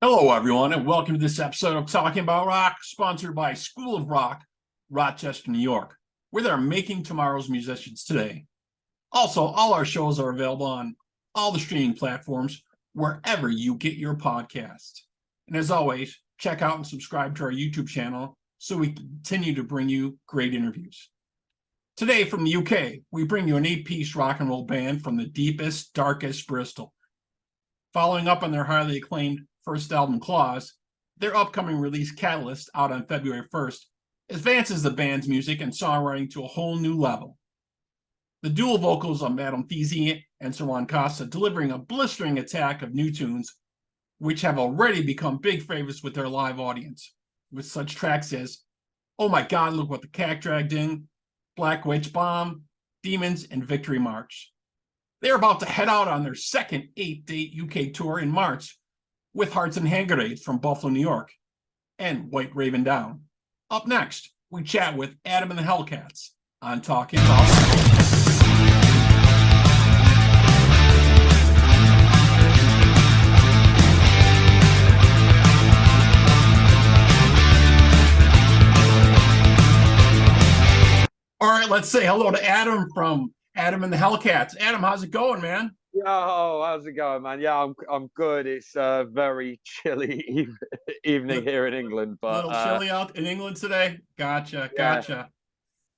Hello, everyone, and welcome to this episode of Talking About Rock, sponsored by School of Rock, Rochester, New York, where they're making tomorrow's musicians today. Also, all our shows are available on all the streaming platforms, wherever you get your podcast. And as always, check out and subscribe to our YouTube channel so we continue to bring you great interviews. Today from the UK, we bring you an 8-piece rock and roll band from the deepest, darkest Bristol. Following up on their highly acclaimed first album, Claws, their upcoming release, Catalyst, out on February 1st, advances the band's music and songwriting to a whole new level. The dual vocals of Madam Feasey and Sarwan Costa delivering a blistering attack of new tunes, which have already become big favorites with their live audience, with such tracks as Oh My God, Look What the Cat Dragged In, Black Witch Bomb, Demons, and Victory March. They're about to head out on their second 8-date UK tour in March with Hearts and Hand Grenades from Buffalo, New York, and White Raven Down. Up next, we chat with Adam and the HELLCATS on Talking About Rock. All right, let's say hello to Adam from Adam and the HELLCATS. Adam, how's it going, man? Yo, how's it going, man? Yeah, I'm good. It's a very chilly evening here in England, A but little chilly out in England today. Gotcha. yeah,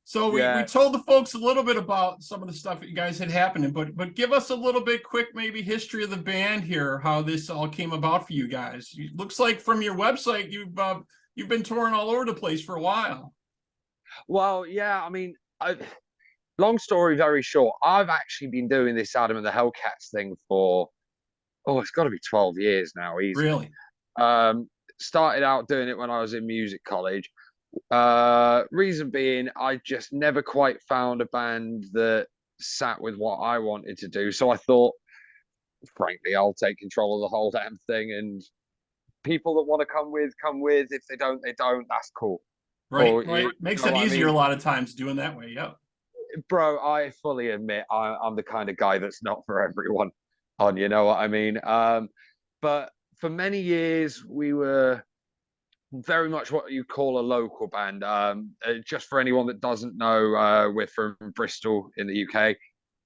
So we yeah. told the folks a little bit about some of the stuff that you guys had happening, but give us a little bit quick, maybe history of the band here, how this all came about for you guys. It looks like from your website you've been touring all over the place for a while. Well, yeah. Long story very short. I've actually been doing this Adam and the HELLCATS thing for it's got to be 12 years now, easily. Really? Started out doing it when I was in music college. Reason being, I just never quite found a band that sat with what I wanted to do. So I thought, frankly, I'll take control of the whole damn thing, and people that want to come with, come with. If they don't, they don't. That's cool. Right. Makes it easier I a lot of times doing that way. Yep. bro, I fully admit I'm the kind of guy that's not for everyone. You know what I mean? But for many years, we were very much what you call a local band. Just for anyone that doesn't know, we're from Bristol in the UK.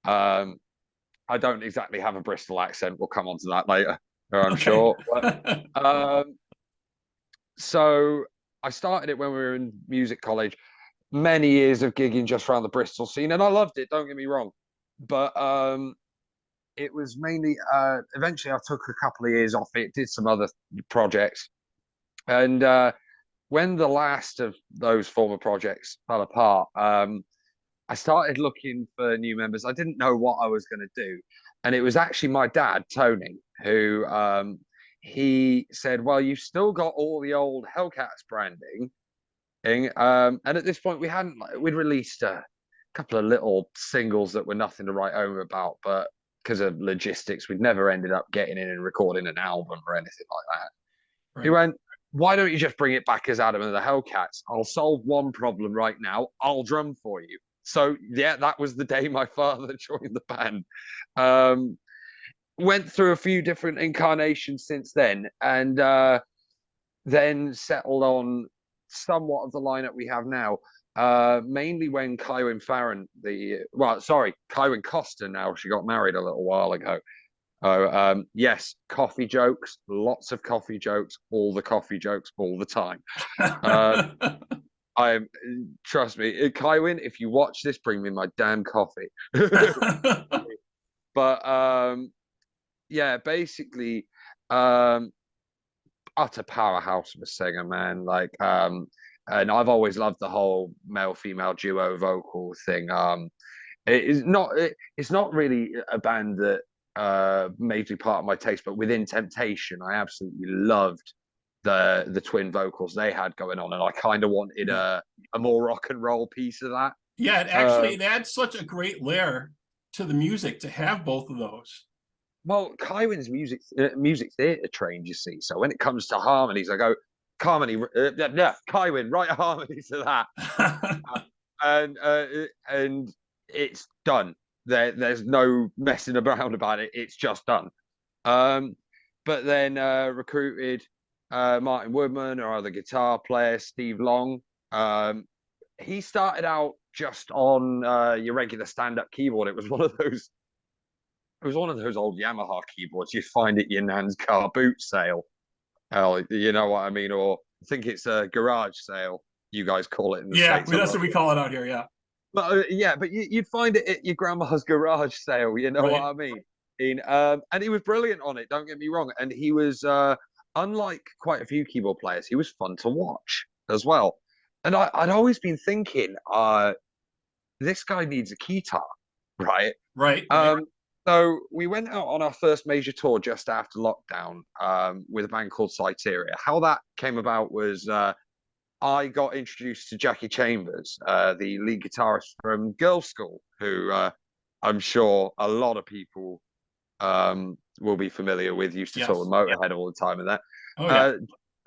I don't exactly have a Bristol accent. We'll come on to that later, I'm sure. But, so I started it when we were in music college. Many years of gigging just around the Bristol scene, and I loved it. Don't get me wrong, but it was mainly. Eventually, I took a couple of years off it, did some other projects, and when the last of those former projects fell apart, I started looking for new members. I didn't know what I was going to do, and it was actually my dad, Tony, who he said, "Well, you've still got all the old HELLCATS branding." And at this point, we'd released a couple of little singles that were nothing to write home about, but because of logistics, we'd never ended up getting in and recording an album or anything like that. Right. He went, "Why don't you just bring it back as Adam and the HELLCATS? I'll solve one problem right now. I'll drum for you." So yeah, that was the day my father joined the band. Went through a few different incarnations since then, and then settled on somewhat of the lineup we have now. Mainly when Kywin Costa, now she got married a little while ago. Yes, coffee jokes, lots of coffee jokes, all the coffee jokes, all the time. Trust me, Kywin, if you watch this, bring me my damn coffee. But yeah, basically, utter powerhouse of a singer, man. And I've always loved the whole male-female duo vocal thing. It's not really a band that majorly part of my taste, but Within Temptation, I absolutely loved the twin vocals they had going on, and I kind of wanted a more rock and roll piece of that. Yeah, it adds such a great layer to the music to have both of those. Well, Kywin's music theatre trained, you see. So when it comes to harmonies, I go, Kywin, write a harmony to that, and it's done. There's no messing around about it. It's just done. but then recruited Martin Woodman, our other guitar player, Steve Long. He started out just on your regular stand-up keyboard. It was one of those. It was one of those old Yamaha keyboards you'd find at your nan's car boot sale. You know what I mean? Or I think it's a garage sale. You guys call it in the Yeah, States. that's what we call it out here. Yeah. But yeah, but you'd find it at your grandma's garage sale. You know what Right. I mean? And he was brilliant on it. Don't get me wrong. And he was, unlike quite a few keyboard players, he was fun to watch as well. And I'd always been thinking, this guy needs a guitar, right? Right. Right. Um, so we went out on our first major tour just after lockdown, with a band called Cyteria. How that came about was I got introduced to Jackie Chambers, the lead guitarist from Girls' School, who I'm sure a lot of people will be familiar with. Used to Yes. tour with Motorhead all the time, and that. Oh yeah.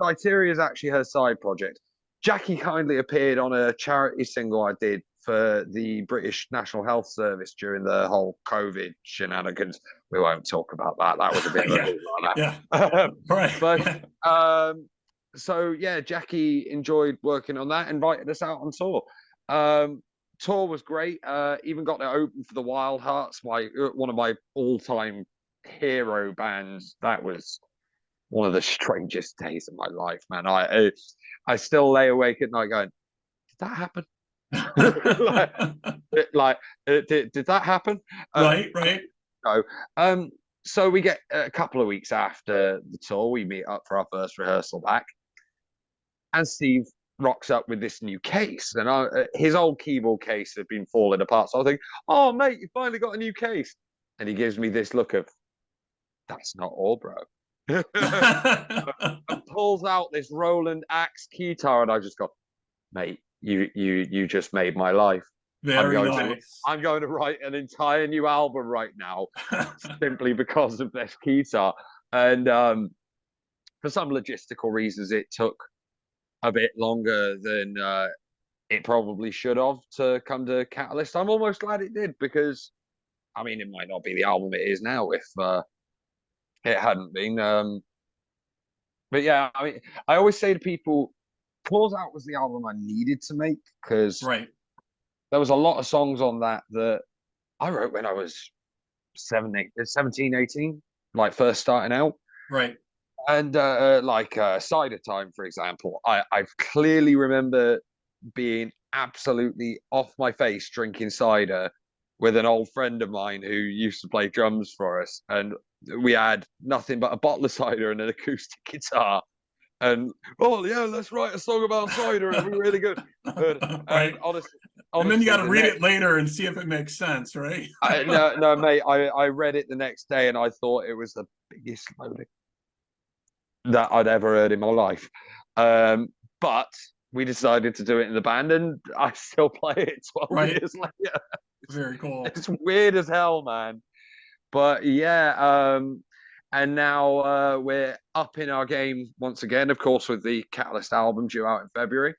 Cyteria is actually her side project. Jackie kindly appeared on a charity single I did for the British National Health Service during the whole COVID shenanigans. We won't talk about that. That was a bit of a Yeah. yeah. Right. But so yeah, Jackie enjoyed working on that, invited us out on tour. Tour was great. Even got to open for the Wild Hearts, one of my all-time hero bands. That was one of the strangest days of my life, man. I still lay awake at night going, did that happen? Did that happen? Right. Right. No. So we get a couple of weeks after the tour, we meet up for our first rehearsal back, and Steve rocks up with this new case, and his old keyboard case had been falling apart. So I think, oh mate, you finally got a new case, and he gives me this look of, that's not all, bro. And pulls out this Roland Axe guitar, and I just go, mate, you just made my life. Very nice. I'm going to write an entire new album right now, simply because of this guitar. And for some logistical reasons, it took a bit longer than it probably should have to come to Catalyst. I'm almost glad it did, because I mean, it might not be the album it is now if it hadn't been. But yeah, I mean, I always say to people, Claws Out was the album I needed to make, because Right. there was a lot of songs on that I wrote when I was 17, 18, like first starting out. Right. And like Cider Time, for example, I clearly remember being absolutely off my face drinking cider with an old friend of mine who used to play drums for us. And we had nothing but a bottle of cider and an acoustic guitar. And, oh, yeah, let's write a song about cider. It'll be really good. Right. And honestly, And then you got to read it it later and see if it makes sense, right? no, mate. I read it the next day and I thought it was the biggest load that I'd ever heard in my life. But we decided to do it in the band, and I still play it 12 years later. Very cool. It's weird as hell, man. But yeah, and now we're up in our game once again, of course, with the Catalyst album due out in February.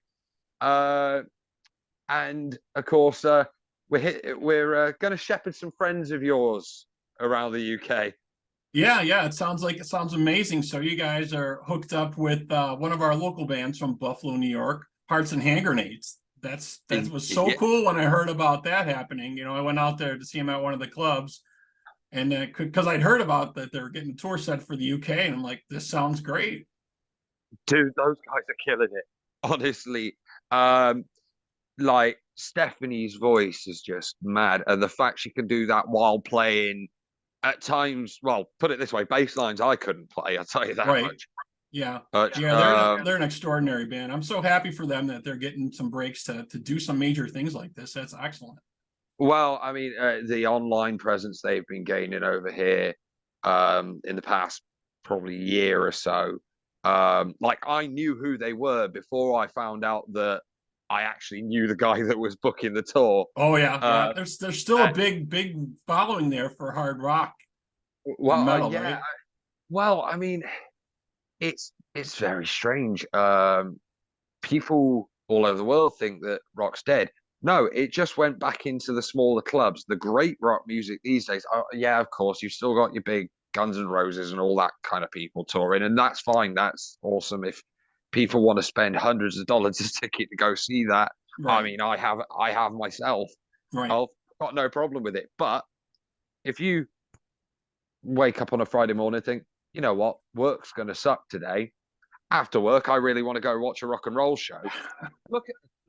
And of course, we're going to shepherd some friends of yours around the UK. Yeah, it sounds amazing. So you guys are hooked up with one of our local bands from Buffalo, New York, Hearts and Hand Grenades. That was so cool when I heard about that happening. I went out there to see him at one of the clubs, and because I'd heard about that they're getting a tour set for the UK, and I'm like, this sounds great. Dude, those guys are killing it. Honestly, like Stephanie's voice is just mad, and the fact she can do that while playing at times, well, put it this way, bass lines I couldn't play, I'll tell you that much. Yeah. But, They're an extraordinary band. I'm so happy for them that they're getting some breaks to do some major things like this. That's excellent. Well, I mean, the online presence they've been gaining over here in the past probably year or so. Like, I knew who they were before I found out that I actually knew the guy that was booking the tour. Oh yeah, there's still a big following there for hard rock. Well, metal, yeah. right? Well, I mean, it's very strange. People all over the world think that rock's dead. No, it just went back into the smaller clubs. The great rock music these days. Yeah, of course, you've still got your big Guns N' Roses and all that kind of people touring, and that's fine. That's awesome. If people want to spend hundreds of dollars a ticket to go see that, I Right. mean, I have myself. Right. I've got no problem with it. But if you wake up on a Friday morning and think, you know what, work's going to suck today. After work, I really want to go watch a rock and roll show.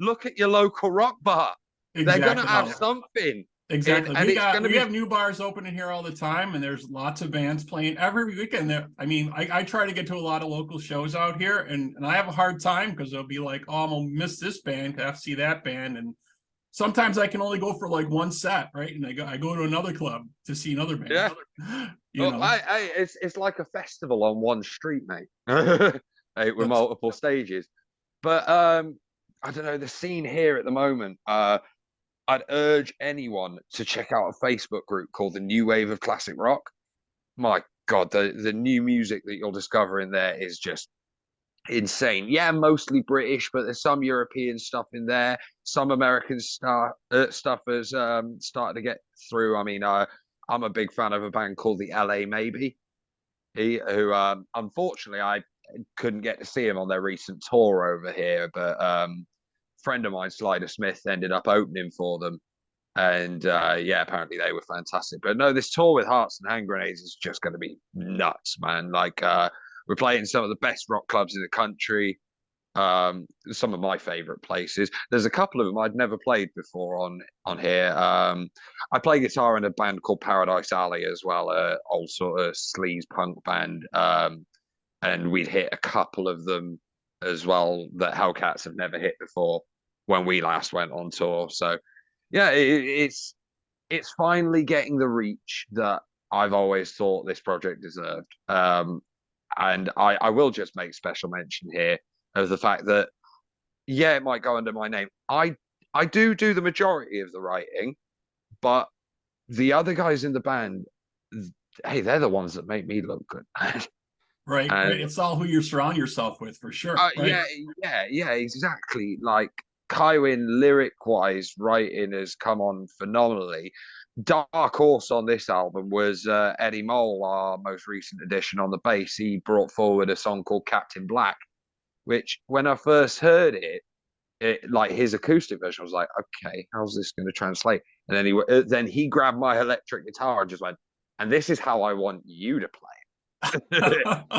Look at your local rock bar. They're going to have something. Exactly. And it's going to we have new bars opening here all the time, and there's lots of bands playing every weekend. There, I mean, I try to get to a lot of local shows out here, and I have a hard time because they'll be like, "Oh, I'm gonna miss this band, I have to see that band," and sometimes I can only go for like one set, right? And I go to another club to see another band. Yeah. You know, it's like a festival on one street, mate. With multiple stages. But I don't know, the scene here at the moment. I'd urge anyone to check out a Facebook group called the New Wave of Classic Rock. My God, the new music that you'll discover in there is just insane. Yeah, mostly British, but there's some European stuff in there. Some American stuff has started to get through. I mean, I'm a big fan of a band called the LA Maybe, who unfortunately I couldn't get to see him on their recent tour over here, but friend of mine, Slider Smith, ended up opening for them, and yeah, apparently they were fantastic. But no, this tour with Hearts and Hand Grenades is just going to be nuts, man. Like we're playing some of the best rock clubs in the country, some of my favorite places. There's a couple of them I'd never played before on here. I play guitar in a band called Paradise Alley as well, old sort of sleaze punk band, and we'd hit a couple of them as well that HELLCATS have never hit before when we last went on tour. So yeah, it's finally getting the reach that I've always thought this project deserved. And I will just make special mention here of the fact that, yeah, it might go under my name. I do the majority of the writing, but the other guys in the band, hey, they're the ones that make me look good. Right. It's all who you surround yourself with, for sure. Right? Yeah, exactly. Like Kywin, lyric-wise, writing has come on phenomenally. Dark Horse on this album was Eddie Mole, our most recent addition on the bass. He brought forward a song called Captain Black, which when I first heard it like his acoustic version, I was like, okay, how's this going to translate? And then he grabbed my electric guitar and just went, and this is how I want you to play. Yeah,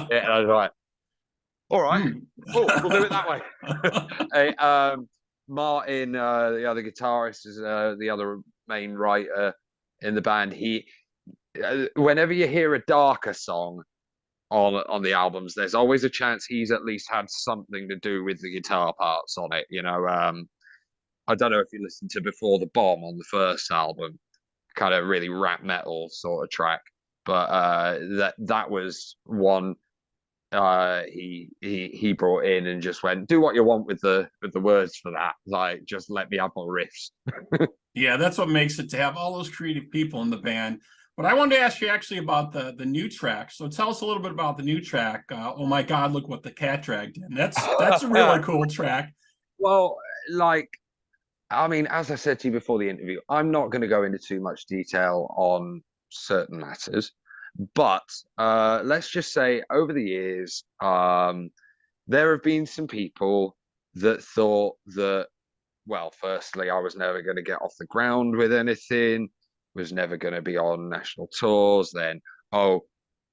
and I was like, all right, cool, we'll do it that way. Hey, Martin, the other guitarist, is the other main writer in the band. He, whenever you hear a darker song on the albums, there's always a chance he's at least had something to do with the guitar parts on it. You know, I don't know if you listened to Before the Bomb on the first album, kind of really rap metal sort of track, but that was one he brought in and just went, do what you want with the words for that, like just let me have my riffs. Yeah, that's what makes it, to have all those creative people in the band. But I wanted to ask you actually about the new track. So tell us a little bit about the new track. Oh my God, look what the cat dragged in. That's a really cool track. Well, like, I mean, as I said to you before the interview, I'm not going to go into too much detail on certain matters, but let's just say over the years, there have been some people that thought that, well, firstly, I was never going to get off the ground with anything, was never going to be on national tours. Then, oh,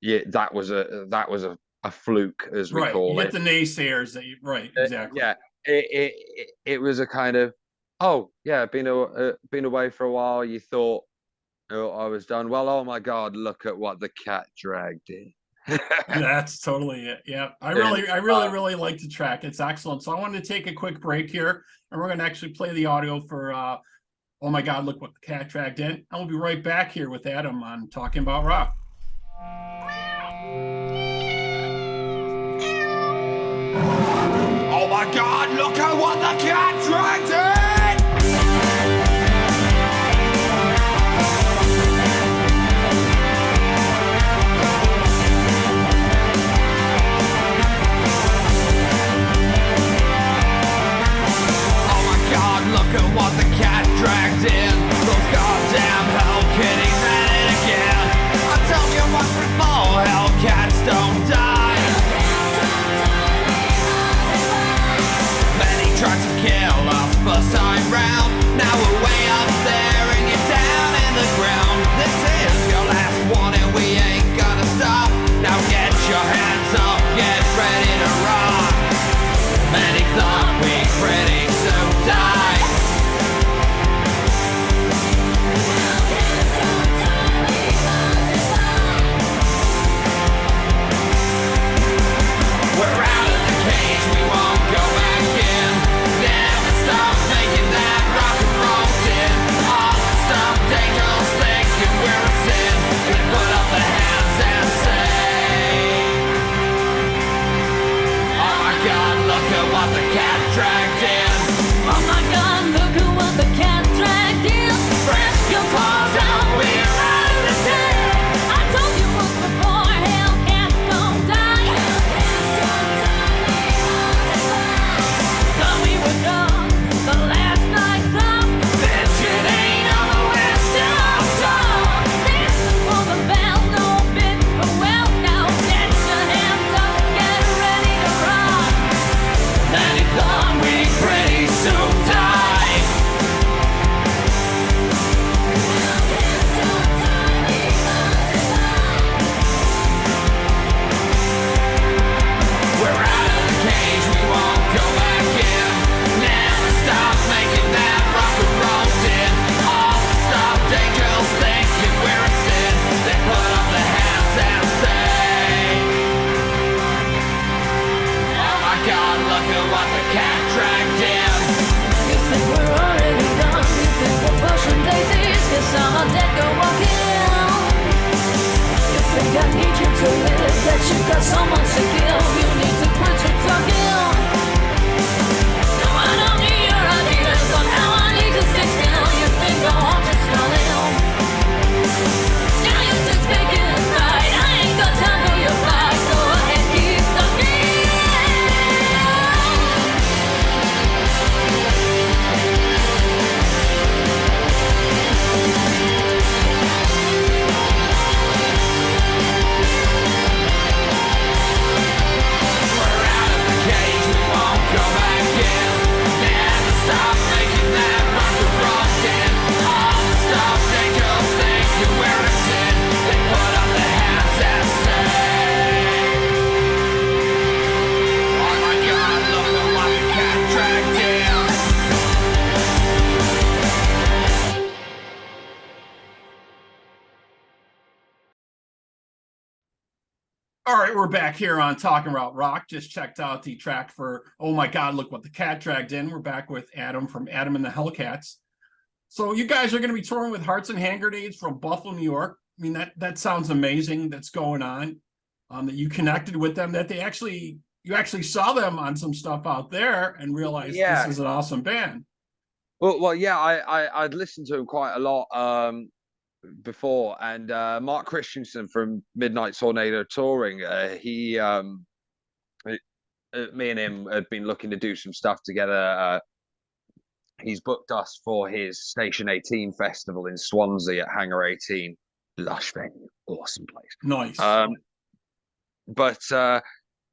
yeah, that was a fluke, as we call it. You get the naysayers that you, right, exactly. Yeah, it was a kind of, oh yeah, been away for a while. You thought, oh, I was done. Well, oh my God, look at what the cat dragged in. That's totally it. Yeah, I really like the track. It's excellent. So I wanted to take a quick break here, and we're going to actually play the audio for oh my God, look what the cat dragged in. And we'll be right back here with Adam on Talking About Rock. Oh my God, look at what the cat dragged in! Look at what the cat dragged in. Those goddamn hell kitties at it again. I tell you what's been falling. ready to rock. Many thought we'd pretty soon die. We're out of the cage, we won't go back in. Never stop making that rock and roll din. All the stuff angels thinking we're a sin. They put up their hands and say, oh my God, look at what the cat dragged in. Oh my God, look at what the cat dragged in. Fresh your paws out, we're out of the den. I told you once before, Hellcats don't die. Thought we were done the last night up. This shit ain't on the west of top. This for the bell, no bid for well. Now get your hands up, get ready to rock. Many thought we'd pretty soon die. We're out of the cage, we won't go back in. Never stop making that rock and roll din. All the stopped angels thinking we're a sin. They put up their hands and say, oh my God, look at what the cat dragged in. You think we're already done? You think we're pushing daisies? Guess I'm a dead girl walking. You think I need you to live? That you got someone to give? You need to quit your talking. No, I don't need your ideas on how I need to stay still. You think I want you stalling? Now you're just picking right. I ain't got time for your fight. Go ahead, keep stalking. We're out of the cage, we won't go back in. Never stop making that rock and roll din. All the stuff angels thinking we're a sin. They put up their hands and say, oh my God, look at what the cat dragged in. All right, we're back here on Talking About Rock. Just checked out the track for Oh My God, Look What the Cat Dragged In. We're back with Adam from Adam and the Hellcats. So you guys are going to be touring with Hearts and Hand Grenades from Buffalo, New York. I mean, that sounds amazing. That's going on. That you connected with them, that you actually saw them on some stuff out there and realized Yeah. this is an awesome band. Well, yeah, I'd listened to him quite a lot before, and Mark Christensen from Midnight Tornado Touring, me and him had been looking to do some stuff together. He's booked us for his Station 18 festival in Swansea at Hangar 18. Lush venue, awesome place. Nice. But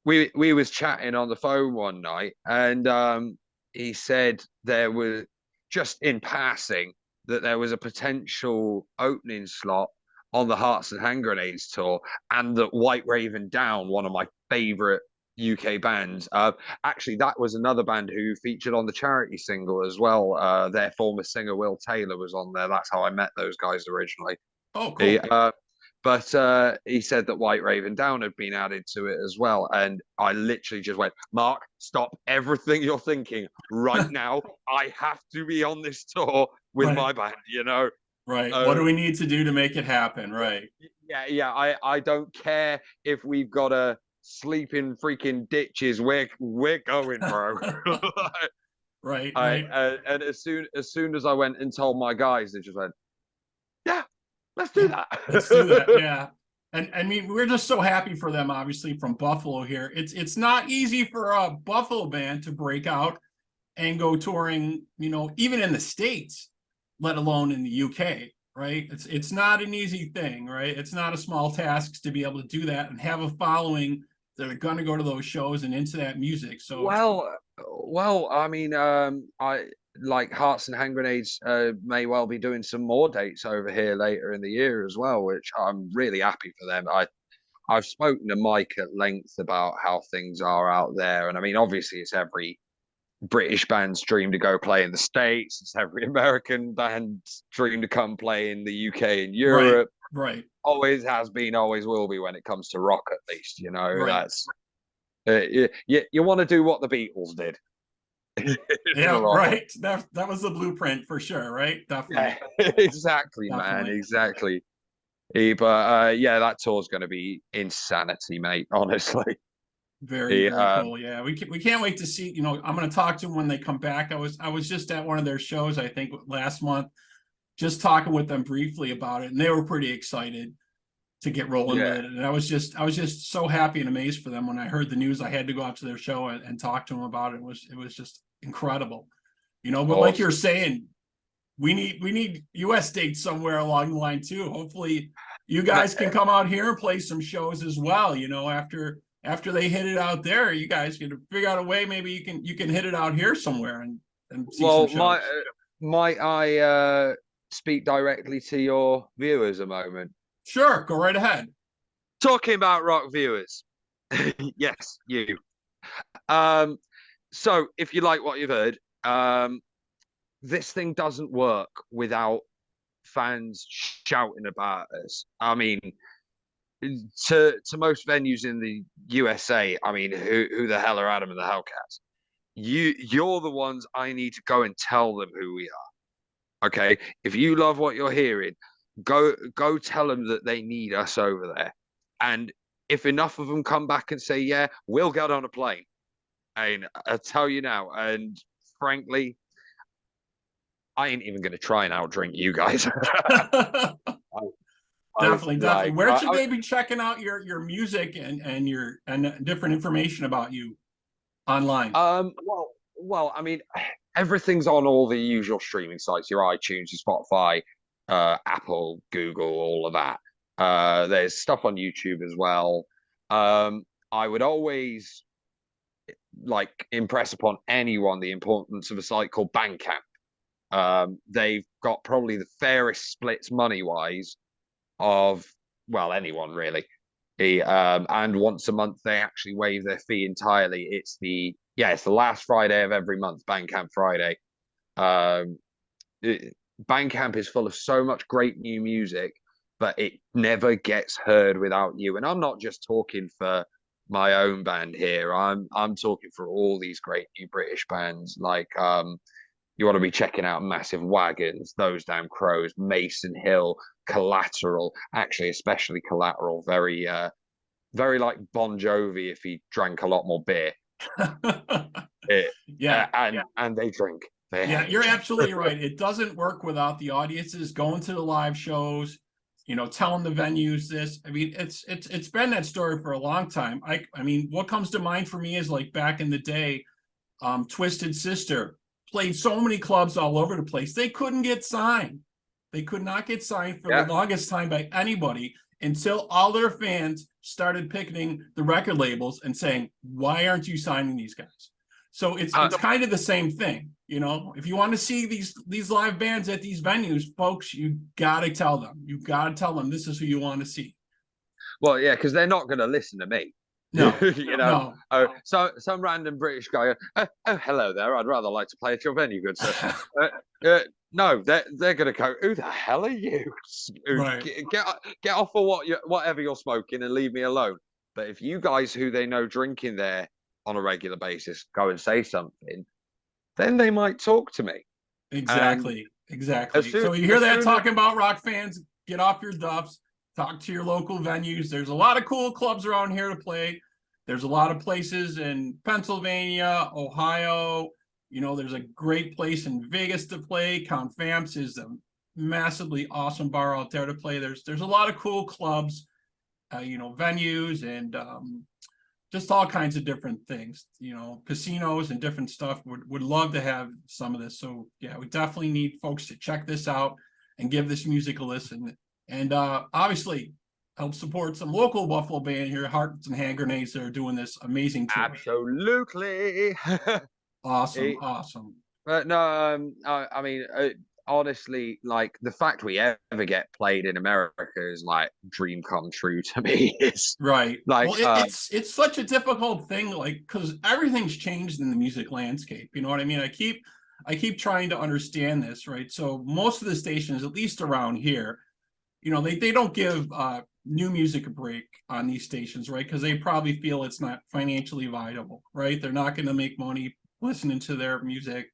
we was chatting on the phone one night, and he said there was, just in passing, that there was a potential opening slot on the Hearts and Hand Grenades tour, and that White Raven Down, one of my favorite UK bands, actually that was another band who featured on the Charity single as well. Their former singer Will Taylor was on there. That's how I met those guys originally. Oh, cool. But he said that White Raven Down had been added to it as well. And I literally just went, Mark, stop everything you're thinking right now. I have to be on this tour with Right. my band, you know? Right. What do we need to do to make it happen? Right. Yeah. I don't care if we've got to sleep in freaking ditches. We're going, bro. Right. And as soon as I went and told my guys, they just went, yeah, let's do that. Let's do that. Yeah. And I mean, we're just so happy for them, obviously, from Buffalo here. It's not easy for a Buffalo band to break out and go touring, even in the States, let alone in the UK, right? It's not an easy thing, right? It's not a small task to be able to do that and have a following that are going to go to those shows and into that music. So well, I mean, I like Hearts and Hand Grenades may well be doing some more dates over here later in the year as well, which I'm really happy for them. I've spoken to Mike at length about how things are out there, and I mean, obviously, it's every British band's dream to go play in the States. It's every American band's dream to come play in the UK and Europe. Right. Always has been, always will be when it comes to rock, at least. You know, Right. that's you want to do what the Beatles did. Yeah, right. That was the blueprint for sure, right? Definitely. Yeah, exactly, Definitely. man. Exactly. But yeah, that tour's going to be insanity, mate. Honestly. Very cool. Yeah, we can't wait to see. You know, I'm going to talk to them when they come back. I was just at one of their shows, I think last month, just talking with them briefly about it, and they were pretty excited to get rolling with it. And I was just so happy and amazed for them when I heard the news. I had to go out to their show and talk to them about it. It was just incredible, you know. But like you're saying, we need US dates somewhere along the line too. Hopefully, you guys can come out here and play some shows as well. You know, after they hit it out there, you guys can figure out a way. Maybe you can hit it out here somewhere and see some shows. Might I speak directly to your viewers a moment? Sure, go right ahead. Talking about rock viewers, yes, you. So if you like what you've heard, this thing doesn't work without fans shouting about us. I mean, to most venues in the USA, I mean, who the hell are Adam and the Hellcats? You're the ones I need to go and tell them who we are. Okay, if you love what you're hearing, go tell them that they need us over there. And if enough of them come back and say, yeah, we'll get on a plane. And I tell you now, and frankly, I ain't even going to try and outdrink you guys. Definitely. Where should they be checking out your music and different information about you online? Well, I mean, everything's on all the usual streaming sites, your iTunes, your Spotify, Apple, Google, all of that. There's stuff on YouTube as well. I would always impress upon anyone the importance of a site called Bandcamp. They've got probably the fairest splits money-wise of, well, anyone really. And once a month they actually waive their fee entirely. It's the last Friday of every month, Bandcamp Friday. Bandcamp is full of so much great new music, but it never gets heard without you. And I'm not just talking for my own band here. I'm talking for all these great new British bands. You want to be checking out Massive Wagons, Those Damn Crows, Mason Hill, Collateral. Actually, especially Collateral. Very like Bon Jovi if he drank a lot more beer. And they drink. You're absolutely right. It doesn't work without the audiences going to the live shows, you know, telling the venues this. I mean, it's been that story for a long time. I mean, what comes to mind for me is like back in the day, Twisted Sister played so many clubs all over the place. They couldn't get signed. They could not get signed for the longest time by anybody until all their fans started picketing the record labels and saying, why aren't you signing these guys? So it's kind of the same thing. You know, if you want to see these live bands at these venues, folks, you got to tell them. You got to tell them this is who you want to see. Well, yeah, because they're not going to listen to me. No, you know. No. So some random British guy, oh, hello there. I'd rather like to play at your venue, good sir. No, they're going to go, who the hell are you? Right. Get off of whatever you're smoking and leave me alone. But if you guys who they know drinking there on a regular basis go and say something, then they might talk to me. Exactly. So you hear that talking about rock fans, get off your duffs, talk to your local venues. There's a lot of cool clubs around here to play. There's a lot of places in Pennsylvania, Ohio. You know, there's a great place in Vegas to play. Count Famps is a massively awesome bar out there to play. There's a lot of cool clubs, you know, venues and just all kinds of different things, you know, casinos and different stuff. Would love to have some of this. So yeah, we definitely need folks to check this out and give this music a listen. And obviously help support some local Buffalo band here, Hearts and Hand Grenades, that are doing this amazing tour. Absolutely. Awesome. But no, I mean, honestly, like the fact we ever get played in America is like dream come true to me. It's Right. like, Well, it's such a difficult thing, like, because everything's changed in the music landscape. You know what I mean? I keep trying to understand this, right? So most of the stations, at least around here, they don't give new music a break on these stations, right? Because they probably feel it's not financially viable, right? They're not going to make money listening to their music,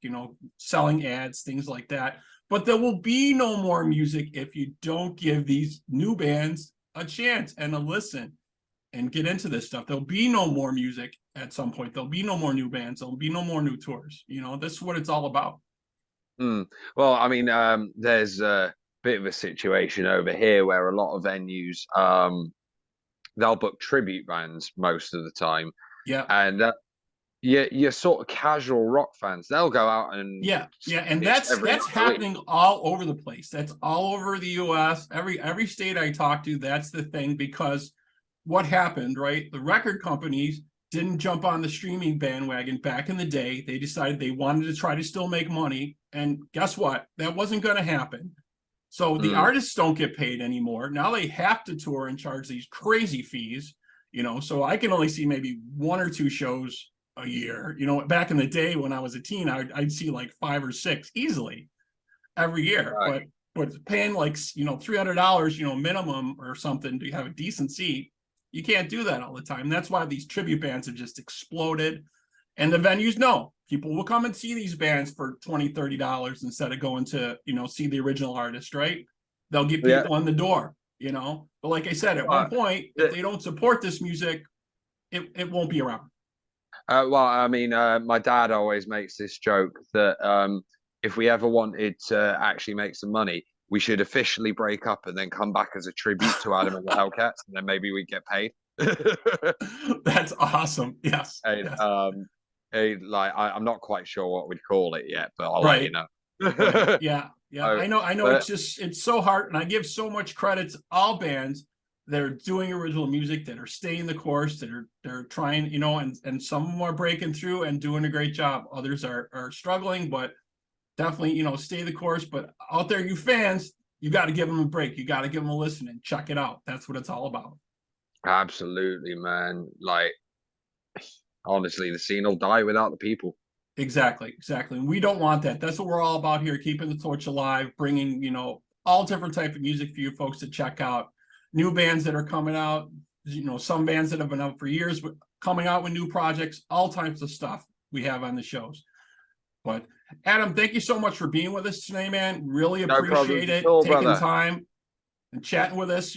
selling ads, things like that. But there will be no more music if you don't give these new bands a chance and a listen and get into this stuff. There'll be no more music at some point. There'll be no more new bands. There'll be no more new tours. This is what it's all about. Well, I mean, there's a bit of a situation over here where a lot of venues, they'll book tribute bands most of the time, Yeah. and your sort of casual rock fans, they'll go out and yeah, and that's happening all over the place. That's all over the US. Every state I talk to, that's the thing, because what happened, right? The record companies didn't jump on the streaming bandwagon back in the day. They decided they wanted to try to still make money, and guess what? That wasn't going to happen. So the artists don't get paid anymore. Now they have to tour and charge these crazy fees, so I can only see maybe 1 or 2 shows a year. Back in the day when I was a teen, I'd see like 5 or 6 easily every year. Right. But paying like $300 minimum or something to have a decent seat, you can't do that all the time. That's why these tribute bands have just exploded, and the venues know people will come and see these bands for $20-$30 instead of going to see the original artist, right? They'll get people in the door, but like I said, at one point, if they don't support this music, it won't be around. Well, I mean, my dad always makes this joke that if we ever wanted to actually make some money, we should officially break up and then come back as a tribute to Adam and the Hellcats, and then maybe we'd get paid. That's awesome. Yes. And, yes. I'm not quite sure what we'd call it yet, but I'll Right. let you know. Right. Yeah. I know. But it's so hard, and I give so much credit to all bands that are doing original music, that are staying the course, that they're trying, and some of them are breaking through and doing a great job. Others are struggling, but definitely, stay the course. But out there, you fans, you got to give them a break. You got to give them a listen and check it out. That's what it's all about. Absolutely, man. Like, honestly, the scene will die without the people. Exactly. And we don't want that. That's what we're all about here, keeping the torch alive, bringing, all different type of music for you folks to check out. New bands that are coming out, some bands that have been out for years, but coming out with new projects, all types of stuff we have on the shows. But Adam, thank you so much for being with us today, man. Really appreciate it. Taking time and chatting with us,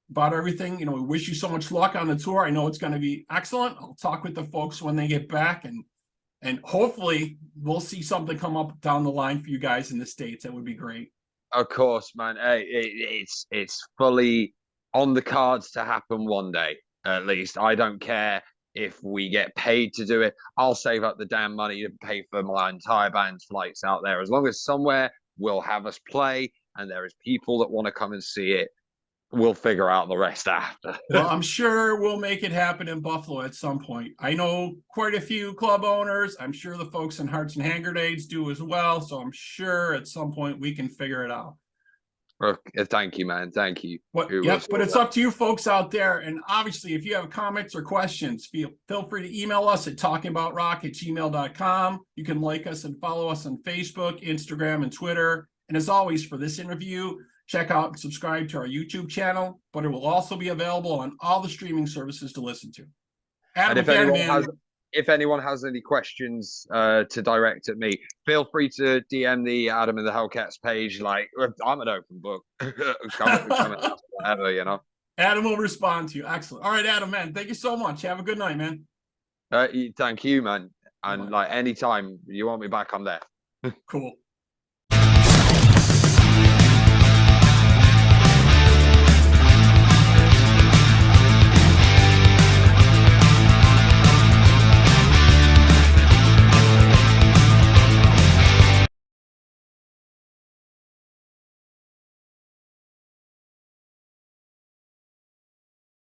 about everything. We wish you so much luck on the tour. I know it's going to be excellent. I'll talk with the folks when they get back, and hopefully we'll see something come up down the line for you guys in the States. That would be great. Of course, man. Hey, it's fully on the cards to happen one day, at least. I don't care if we get paid to do it. I'll save up the damn money to pay for my entire band's flights out there. As long as somewhere will have us play and there is people that want to come and see it, we'll figure out the rest after. Well, I'm sure we'll make it happen in Buffalo at some point. I know quite a few club owners. I'm sure the folks in Hearts and Hand Grenades do as well. So I'm sure at some point we can figure it out. Thank you, man. Thank you. But it's up to you folks out there. And obviously, if you have comments or questions, feel free to email us at talkingaboutrock@gmail.com. You can like us and follow us on Facebook, Instagram, and Twitter. And as always, for this interview, check out and subscribe to our YouTube channel, but it will also be available on all the streaming services to listen to. Adam, if anyone has any questions to direct at me, feel free to DM the Adam and the Hellcats page. Like, I'm an open book. come and ask whatever, Adam will respond to you. Excellent. All right, Adam, man, thank you so much. Have a good night, man. Thank you, man. And like anytime you want me back, I'm there. Cool.